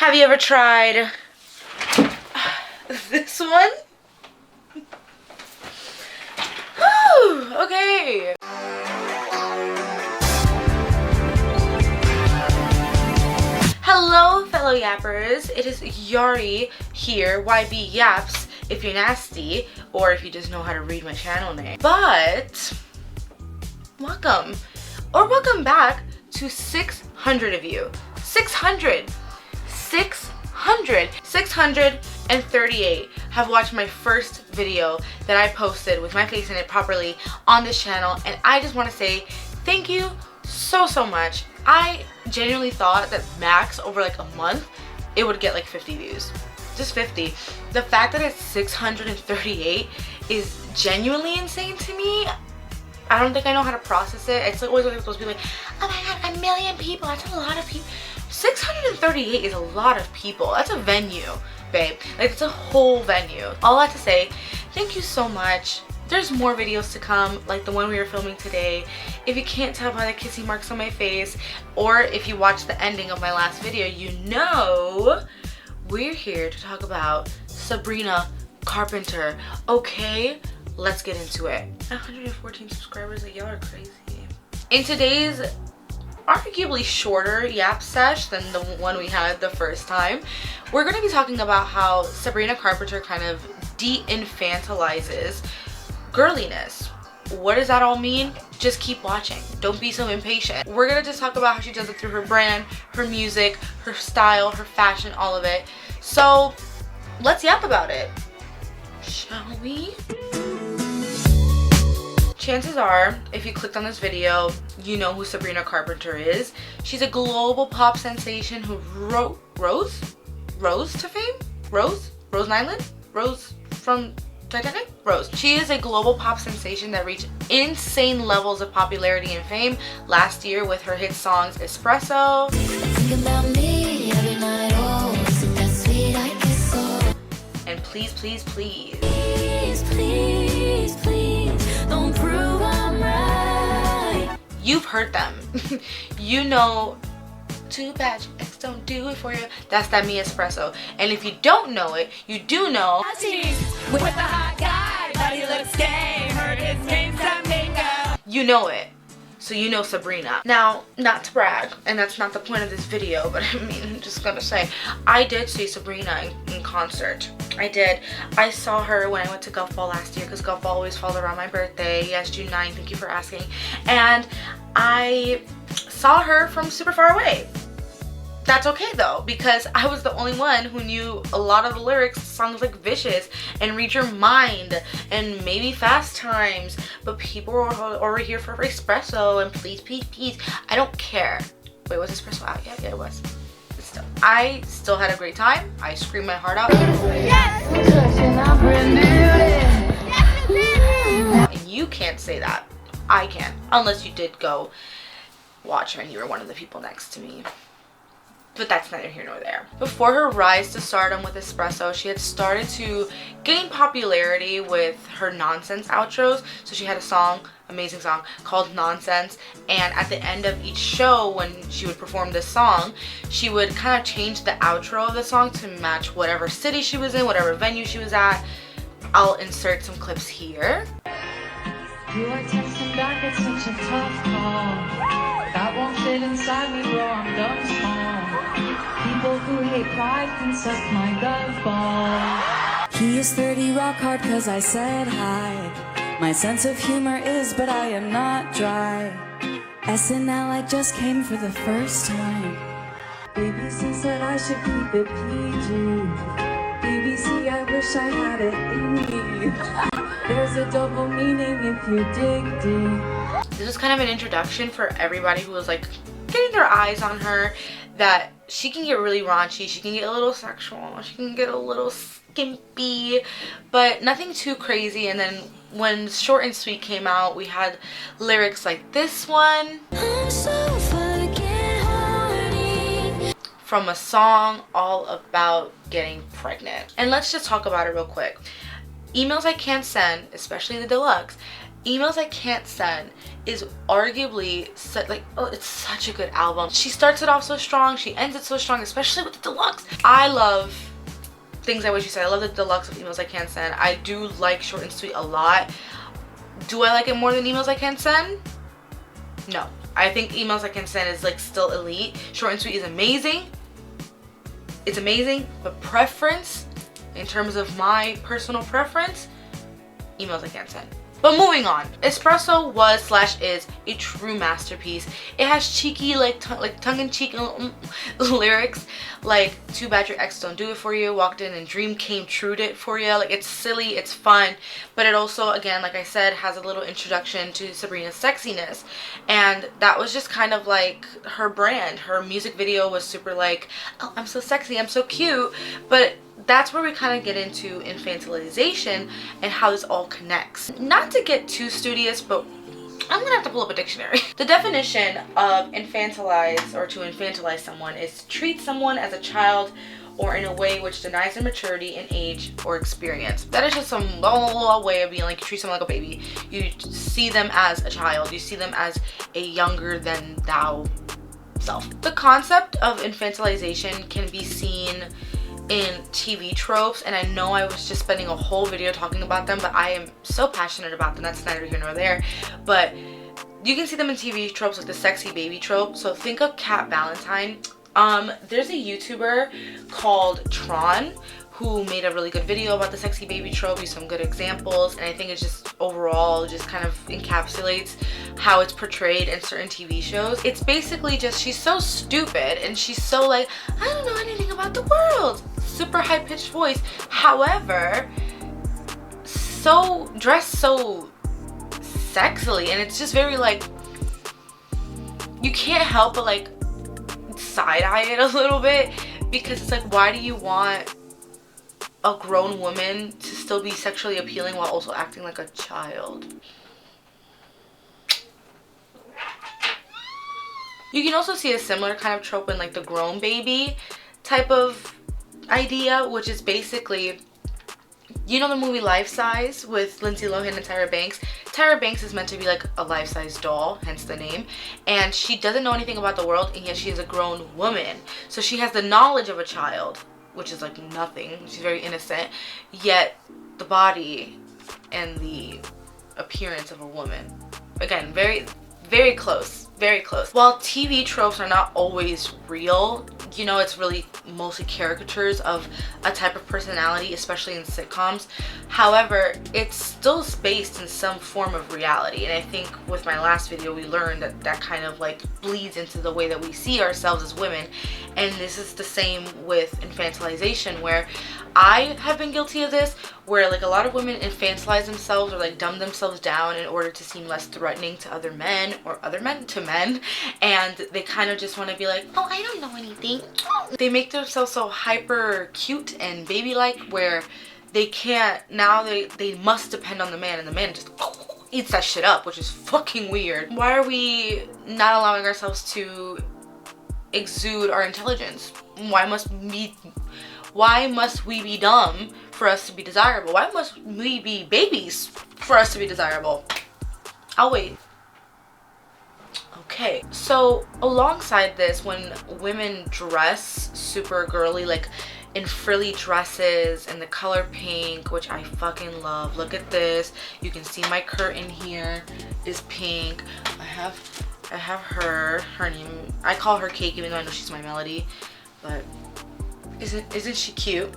Have you ever tried this one? Whew, okay. Hello, fellow yappers. It is Yari here, YB Yaps, if you're nasty, or if you just know how to read my channel name. But, welcome, or welcome back to 600 of you. 638 have watched my first video that I posted with my face in it properly on this channel, and I just want to say thank you so much. I genuinely thought that max over like a month it would get like 50 views, just 50. The fact that it's 638 is genuinely insane to me. I don't think I know how to process it. It's like always supposed to be like, oh my god, 1 million people, that's a lot of people. 638 is a lot of people. That's a venue, babe. Like, it's a whole venue. All I have to say, thank you so much. There's more videos to come, like the one we were filming today. If you can't tell by the kissy marks on my face, or if you watched the ending of my last video, you know we're here to talk about Sabrina Carpenter. Okay, let's get into it. 114 subscribers, like, y'all are crazy. In today's arguably shorter yap sesh than the one we had the first time, we're going to be talking about how Sabrina Carpenter kind of de-infantilizes girliness. What does that all mean? Just keep watching. Don't be so impatient. We're going to just talk about how she does it through her brand, her music, her style, her fashion, all of it. So let's yap about it, shall we? Chances are, if you clicked on this video, you know who Sabrina Carpenter is. She's a global pop sensation who rose to fame? Rose Nyland? Rose from Titanic? Rose. She is a global pop sensation that reached insane levels of popularity and fame last year with her hit songs Espresso and Please Please Please. Don't prove I'm right. You've heard them. You know, too bad your ex don't do it for you. That's that Me Espresso. And if you don't know it, you do know. With the hot guy, but he looks gay. Heard his name's Domingo. You know it. So you know Sabrina. Now, not to brag, and that's not the point of this video, but I mean, I'm just gonna say, I did see Sabrina in concert. I did. I saw her when I went to Golf Ball last year, because Golf Ball always falls around my birthday. Yes, June 9th, thank you for asking. And I saw her from super far away. That's okay though, because I was the only one who knew a lot of the lyrics, songs like Vicious and Read Your Mind and maybe Fast Times, but people were already here for Espresso and Please Please Please. I don't care. Wait, was Espresso out yet? Yeah, it was. But still, I still had a great time. I screamed my heart out. Yes! And you can't say that. I can, unless you did go watch her and you were one of the people next to me. But that's neither here nor there. Before her rise to stardom with Espresso, she had started to gain popularity with her nonsense outros. So she had a song, amazing song, called Nonsense, and at the end of each show when she would perform this song, she would kind of change the outro of the song to match whatever city she was in, whatever venue she was at. I'll insert some clips here. You are texting back, it's such a tough call. That won't fit inside me, bro, I'm done small. People who hate pride can suck my gov ball. He is 30 rock hard cause I said hi. My sense of humor is, but I am not dry. SNL, I just came for the first time. BBC said I should keep it PG. BBC, I wish I had it in me. There's a double meaning if you dig deep. This was kind of an introduction for everybody who was like getting their eyes on her, that she can get really raunchy, she can get a little sexual, she can get a little skimpy, but nothing too crazy. And then when Short and Sweet came out, we had lyrics like this one. I'm so fucking horny. From a song all about getting pregnant. And let's just talk about it real quick. Emails I Can't Send, especially the deluxe, Emails I Can't Send is arguably it's such a good album. She starts it off so strong, she ends it so strong, especially with the deluxe. I love Things I Wish You Said. I love the deluxe of Emails I Can't Send. I do like Short and Sweet a lot. Do I like it more than Emails I Can't Send? No. I think Emails I Can't Send is like still elite. Short and Sweet is amazing. It's amazing, but preference, in terms of my personal preference, Emails I Can't Send. But moving on, Espresso was/is a true masterpiece. It has cheeky, tongue-in-cheek lyrics, like "Too bad your ex don't do it for you," "Walked in and dream came true to it for you." Like, it's silly, it's fun, but it also, again, like I said, has a little introduction to Sabrina's sexiness, and that was just kind of like her brand. Her music video was super like, "Oh, I'm so sexy, I'm so cute," but that's where we kind of get into infantilization and how this all connects. Not to get too studious, but I'm gonna have to pull up a dictionary. The definition of infantilize, or to infantilize someone, is to treat someone as a child or in a way which denies their maturity in age or experience. That is just some way of being like, you treat someone like a baby. You see them as a child. You see them as a younger than thou self. The concept of infantilization can be seen in TV tropes, and I know I was just spending a whole video talking about them, but I am so passionate about them. That's neither here nor there. But you can see them in TV tropes, like the sexy baby trope. So think of Kat Valentine. There's a YouTuber called Tron who made a really good video about the sexy baby trope, used some good examples, and I think it just overall just kind of encapsulates how it's portrayed in certain TV shows. It's basically just, she's so stupid and she's so like, I don't know anything about the world. Super high-pitched voice. However, so dressed so sexily, and it's just very like, you can't help but like side-eye it a little bit, because it's like, why do you want a grown woman to still be sexually appealing while also acting like a child? You can also see a similar kind of trope in like the grown baby type of idea, which is basically, you know the movie Life Size with Lindsay Lohan and Tyra Banks? Tyra Banks is meant to be like a life-size doll, hence the name, and she doesn't know anything about the world, and yet she is a grown woman. So she has the knowledge of a child, which is like nothing. She's very innocent, yet the body and the appearance of a woman. Again, very, very close, very close. While TV tropes are not always real, you know, it's really mostly caricatures of a type of personality, especially in sitcoms. However, it's still based in some form of reality, and I think with my last video we learned that that kind of like bleeds into the way that we see ourselves as women. And this is the same with infantilization, where I have been guilty of this, where like a lot of women infantilize themselves or like dumb themselves down in order to seem less threatening to other men, or other men to men, and they kind of just want to be like, oh, I don't know anything. They make themselves so hyper cute and baby-like, where they can't, now they must depend on the man, and the man just eats that shit up, which is fucking weird. Why are we not allowing ourselves to exude our intelligence? Why must we be dumb for us to be desirable? Why must we be babies for us to be desirable? I'll wait. Okay, so alongside this, when women dress super girly, like in frilly dresses and the color pink, which I fucking love. Look at this. You can see my curtain here is pink. I have her name, I call her Cake even though I know she's my Melody, but isn't she cute?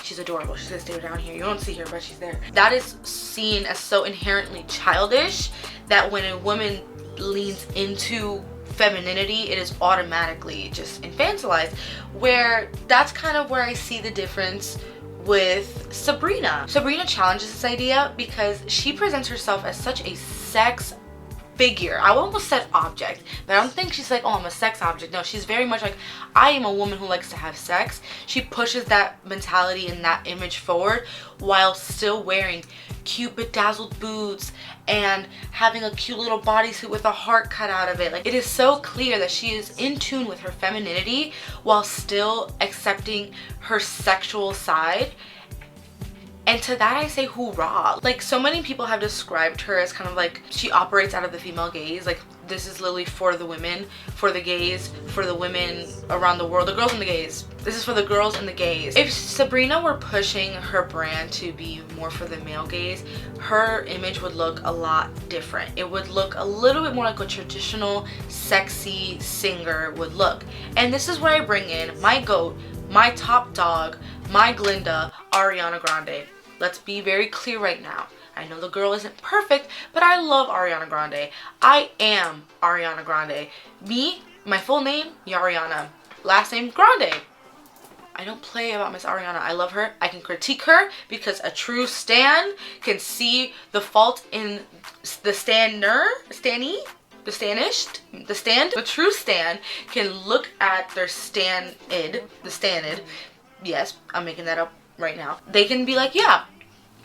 She's adorable. She's gonna stay down here. You don't see her, but she's there. That is seen as so inherently childish that when a woman leans into femininity, it is automatically just infantilized, where that's kind of where I see the difference with Sabrina. Sabrina challenges this idea because she presents herself as such a sex figure. I almost said object, but I don't think she's like, oh, I'm a sex object. No, she's very much like, I am a woman who likes to have sex. She pushes that mentality and that image forward while still wearing cute bedazzled boots and having a cute little bodysuit with a heart cut out of it. Like, it is so clear that she is in tune with her femininity while still accepting her sexual side. And to that I say hoorah. Like, so many people have described her as kind of like, she operates out of the female gaze. Like, this is literally for the women, for the gays, for the women around the world, the girls and the gays. This is for the girls and the gays. If Sabrina were pushing her brand to be more for the male gaze, her image would look a lot different. It would look a little bit more like a traditional sexy singer would look. And this is where I bring in my GOAT, my top dog, my Glinda, Ariana Grande. Let's be very clear right now. I know the girl isn't perfect, but I love Ariana Grande. I am Ariana Grande. Me, my full name, Yariana. Last name, Grande. I don't play about Miss Ariana. I love her. I can critique her because a true stan can see the fault in the stannee, the stanished, the stand. The true stan can look at their the stanid. Yes, I'm making that up right now. They can be like, yeah,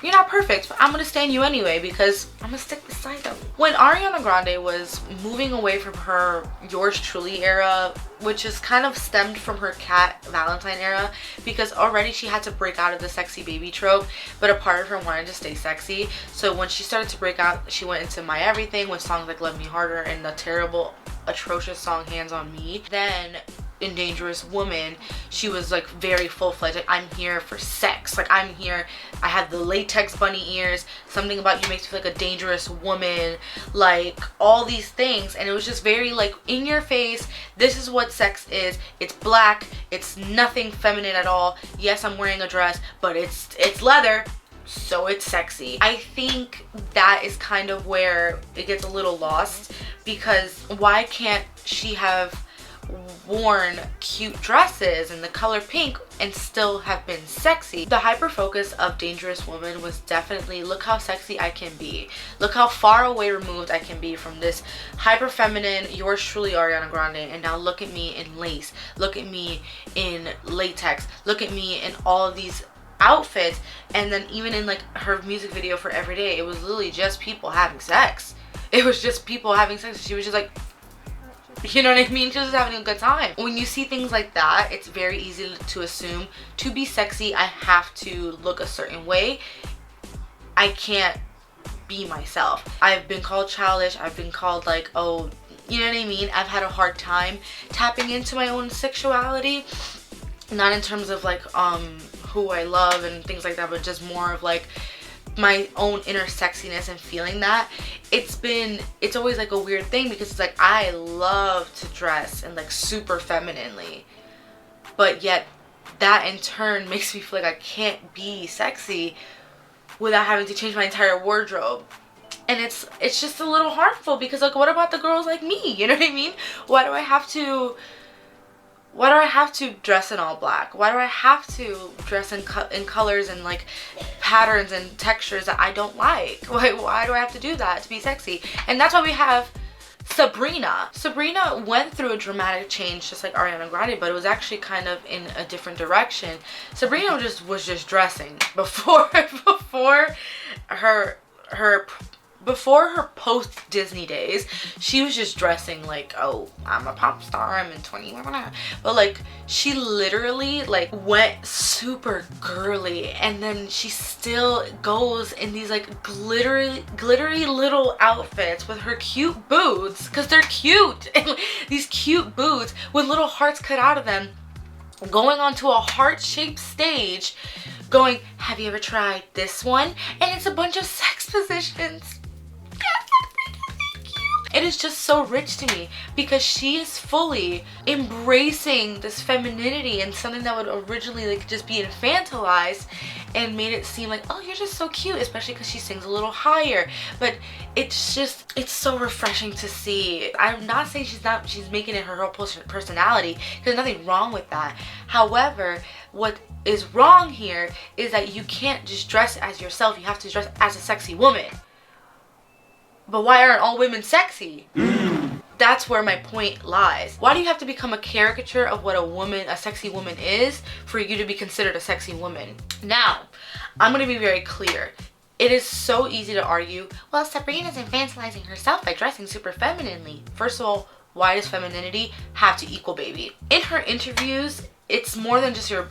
you're not perfect, but I'm gonna stand you anyway because I'm gonna stick beside them. When Ariana Grande was moving away from her Yours Truly era, which is kind of stemmed from her Cat Valentine era, because already she had to break out of the sexy baby trope, but a part of her wanted to stay sexy. So when she started to break out, she went into My Everything with songs like Love Me Harder and the terrible, atrocious song Hands on Me. Then in Dangerous Woman, she was like very full-fledged, like, I'm here for sex, like, I'm here, I have the latex bunny ears, something about you makes me feel like a dangerous woman, like all these things. And it was just very like in your face, this is what sex is. It's black, it's nothing feminine at all. Yes, I'm wearing a dress, but it's leather, so it's sexy. I think that is kind of where it gets a little lost, because why can't she have worn cute dresses in the color pink and still have been sexy? The hyper focus of Dangerous Woman was definitely, look how sexy I can be, look how far away removed I can be from this hyper feminine Yours Truly Ariana Grande, and now look at me in lace, look at me in latex, look at me in all of these outfits. And then even in like her music video for Everyday, it was literally just people having sex. It was just people having sex. She was just like, you know what I mean? She was just having a good time. When you see things like that, it's very easy to assume to be sexy, I have to look a certain way. I can't be myself. I've been called childish. I've been called like, oh, you know what I mean? I've had a hard time tapping into my own sexuality. Not in terms of like who I love and things like that, but just more of like my own inner sexiness and feeling that. It's always like a weird thing, because it's like I love to dress and like super femininely, but yet that in turn makes me feel like I can't be sexy without having to change my entire wardrobe. And it's just a little harmful, because like, what about the girls like me? You know what I mean? Why do I have to dress in all black? Why do I have to dress in colors and like patterns and textures that I don't like? Why do I have to do that to be sexy? And that's why we have Sabrina. Sabrina went through a dramatic change just like Ariana Grande, but it was actually kind of in a different direction. Sabrina was just dressing before her post Disney days. She was just dressing like, oh, I'm a pop star, I'm in 21, but like she literally like went super girly, and then she still goes in these like glittery little outfits with her cute boots, because they're cute. These cute boots with little hearts cut out of them, going onto a heart-shaped stage going, have you ever tried this one? And it's a bunch of sex positions. It is just so rich to me, because she is fully embracing this femininity and something that would originally like just be infantilized, and made it seem like, oh, you're just so cute, especially because she sings a little higher. But it's so refreshing to see. I'm not saying she's making it her whole personality, there's nothing wrong with that. However, what is wrong here is that you can't just dress as yourself, you have to dress as a sexy woman. But why aren't all women sexy? That's where my point lies. Why do you have to become a caricature of what a sexy woman is for you to be considered a sexy woman? Now, I'm gonna be very clear. It is so easy to argue, well, Sabrina's infantilizing herself by dressing super femininely. First of all, why does femininity have to equal baby? In her interviews, it's more than just your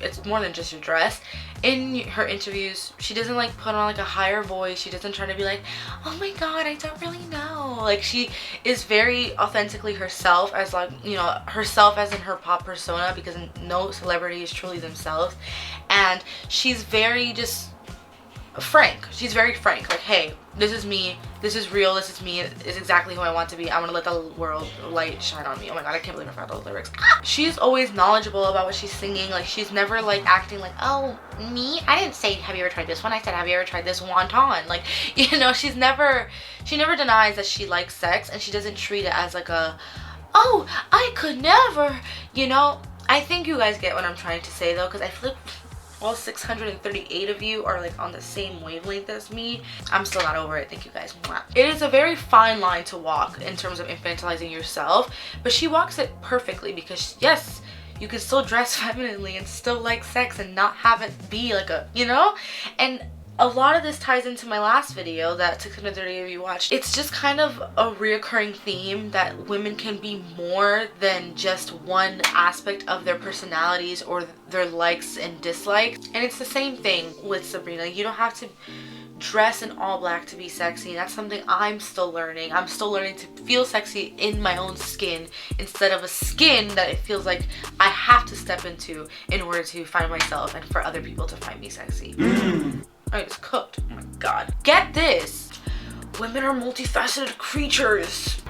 dress. in her interviews, she doesn't like put on like a higher voice. She doesn't try to be like, oh my god, I don't really know. Like, she is very authentically herself, as like, you know, herself as in her pop persona, because no celebrity is truly themselves. And she's very just frank. She's very frank. Like, hey, this is me. This is real. This is me. It's exactly who I want to be. I'm gonna let the world light shine on me. Oh my god, I can't believe I forgot those lyrics. She's always knowledgeable about what she's singing. Like, she's never like acting like, oh, me? I didn't say have you ever tried this one. I said have you ever tried this wonton? Like, you know, she never denies that she likes sex, and she doesn't treat it as like a, oh, I could never, you know. I think you guys get what I'm trying to say though, because I feel like all 638 of you are like on the same wavelength as me. I'm still not over it. Thank you guys. It is a very fine line to walk in terms of infantilizing yourself, but she walks it perfectly, because yes, you can still dress femininely and still like sex and not have it be like a, you know. And a lot of this ties into my last video that 630 of you watched. It's just kind of a reoccurring theme that women can be more than just one aspect of their personalities or their likes and dislikes. And it's the same thing with Sabrina. You don't have to dress in all black to be sexy. That's something I'm still learning. I'm still learning to feel sexy in my own skin, instead of a skin that it feels like I have to step into in order to find myself and for other people to find me sexy. I just cooked. Oh my god. Get this. Women are multifaceted creatures.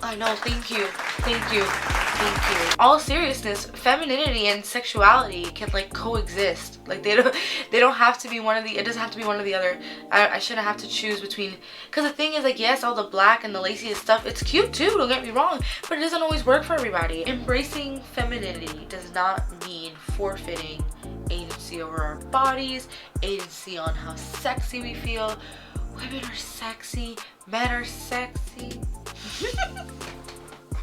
I know. Thank you. Thank you. Thank you. All seriousness, femininity and sexuality can like coexist. Like, they don't have to be one of the, it doesn't have to be one or the other. I shouldn't have to choose between, because the thing is, like, yes, all the black and the lacy stuff, it's cute too, don't get me wrong, but it doesn't always work for everybody. Embracing femininity does not mean forfeiting agency over our bodies, agency on how sexy we feel. Women are sexy, men are sexy.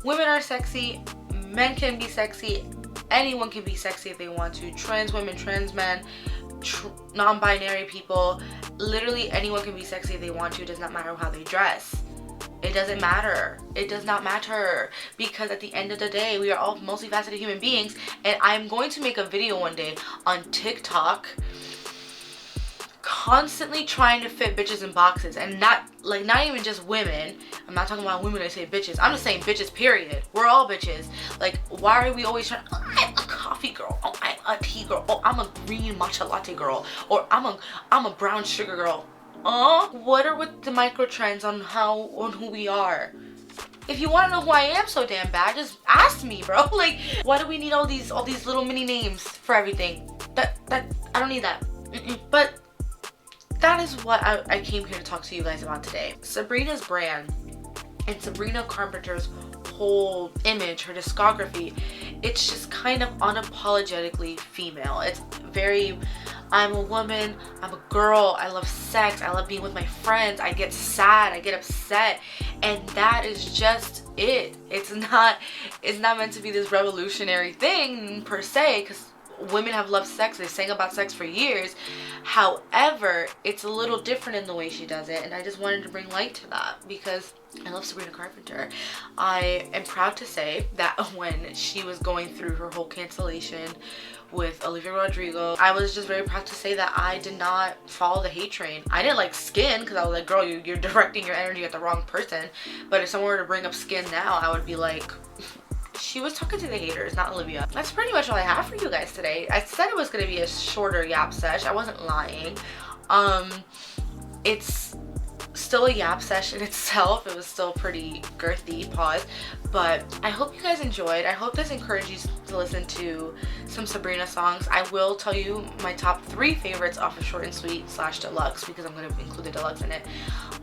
Women are sexy, men can be sexy, anyone can be sexy if they want to. Trans women, trans men, non-binary people, literally anyone can be sexy if they want to. It does not matter how they dress. It doesn't matter. It does not matter, because at the end of the day, we are all multifaceted human beings. And I'm going to make a video one day on TikTok constantly trying to fit bitches in boxes, and not even just women. I'm not talking about women, I say bitches. I'm just saying bitches, period. We're all bitches. Like, why are we always trying, oh, I'm a coffee girl, oh, I'm a tea girl, oh, I'm a green matcha latte girl, or I'm a brown sugar girl. What are with the micro trends on who we are? If you want to know who I am so damn bad, just ask me, bro. Like, why do we need all these little mini names for everything? That I don't need that. But that is what I came here to talk to you guys about today. Sabrina's brand and Sabrina Carpenter's whole image, her discography, it's just kind of unapologetically female. It's very, I'm a woman, I'm a girl, I love sex, I love being with my friends, I get sad, I get upset, and that is just it. It's not meant to be this revolutionary thing per se, because women have loved sex, they sang about sex for years. However, it's a little different in the way she does it, and I just wanted to bring light to that because I love Sabrina Carpenter. I am proud to say that when she was going through her whole cancellation with Olivia Rodrigo, I was just very proud to say that I did not follow the hate train. I didn't like Skin because I was like, girl, you're directing your energy at the wrong person. But if someone were to bring up Skin now, I would be like, she was talking to the haters, not Olivia. That's pretty much all I have for you guys today. I said it was going to be a shorter yap sesh. I wasn't lying. It's still a yap session itself. It was still pretty girthy, pause. But I hope you guys enjoyed. I hope this encouraged you to listen to some Sabrina songs. I will tell you my top 3 favorites off of Short and Sweet / Deluxe, because I'm going to include the Deluxe in it.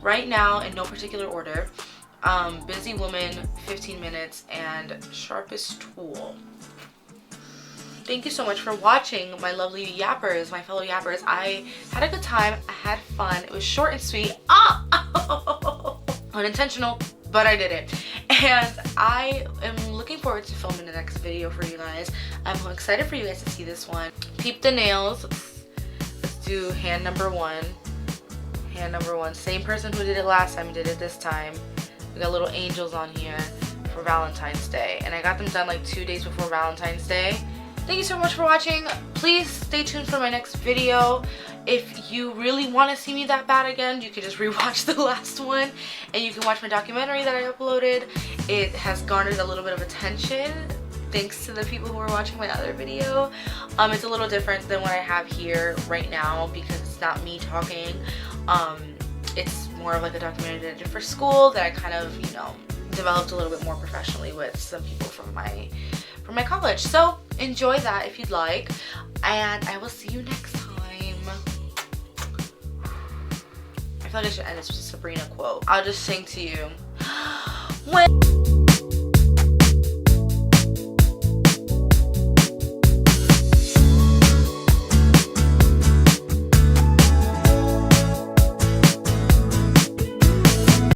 Right now, in no particular order, Busy Woman, 15 Minutes, and Sharpest Tool. Thank you so much for watching, my lovely yappers, my fellow yappers. I had a good time. I had fun. It was short and sweet. Unintentional, but I did it. And I am looking forward to filming the next video for you guys. I'm excited for you guys to see this one. Peep the nails. Let's do hand number 1. Hand number 1. Same person who did it last time did it this time. We got little angels on here for Valentine's Day, and I got them done like 2 days before Valentine's Day, thank you so much for watching. Please stay tuned for my next video. If you really want to see me that bad again, you can just rewatch the last one, and you can watch my documentary that I uploaded. It has garnered a little bit of attention thanks to the people who are watching my other video. It's a little different than what I have here right now because it's not me talking. It's more of like a documentary that I did for school that I kind of, you know, developed a little bit more professionally with some people from my college. So enjoy that if you'd like, and I will see you next time. I feel like I should end this with a Sabrina quote. I'll just sing to you. When